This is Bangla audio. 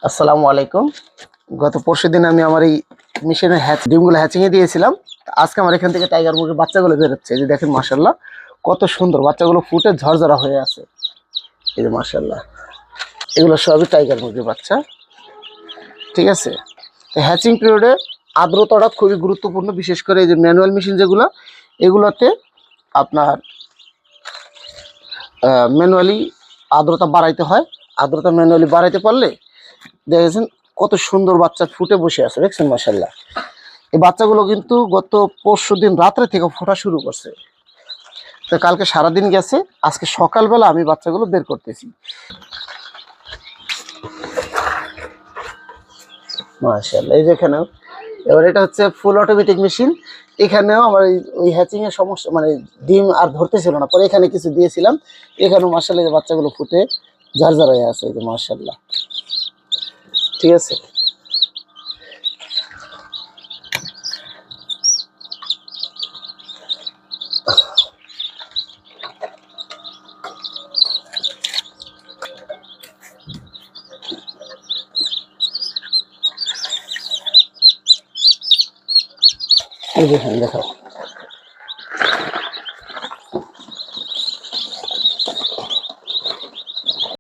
আসসালামু আলাইকুম। গত পরশুদিন আমি আমার এই মেশিনের ডিমগুলো হ্যাচিংয়ে দিয়েছিলাম। আজকে আমার এখান থেকে টাইগার মুরগির বাচ্চাগুলো বেরোচ্ছে। এই যে দেখেন, মাশাআল্লাহ কত সুন্দর বাচ্চাগুলো ফুটে ঝরঝরা হয়ে আছে। এই যে মাশাআল্লাহ, এগুলো সবই টাইগার মুরগির বাচ্চা। ঠিক আছে, তো হ্যাচিং পিরিয়ডে আর্দ্রতাটা খুবই গুরুত্বপূর্ণ। বিশেষ করে এই যে ম্যানুয়াল মেশিন যেগুলো, এগুলোতে আপনার ম্যানুয়ালি আর্দ্রতা বাড়াইতে হয়। আর্দ্রতা ম্যানুয়ালি বাড়াইতে পারলে দেখেছেন কত সুন্দর বাচ্চা ফুটে বসে আছে, দেখছেন মাশাআল্লাহ। এই বাচ্চাগুলো কিন্তু গত পরশুদিন রাত্রে থেকে ফোটা শুরু করছে। তো কালকে সারাদিন গেছে, আজকে সকালবেলা আমি বাচ্চাগুলো বের করতেছি। মাশাআল্লাহ, এই যেখানেও এবার এটা হচ্ছে ফুল অটোমেটিক মেশিন। এখানেও আমার ওই হ্যাচিং এর সমস্যা, মানে ডিম আর ধরতেছিল না, পরে এখানে কিছু দিয়েছিলাম। এখানেও মাশাআল্লাহ এই বাচ্চাগুলো ফুটে ঝরঝরা হয়ে আছে। এই যে মাশাআল্লাহ, ঠিক আছে। এই দেখেন, দেখাও।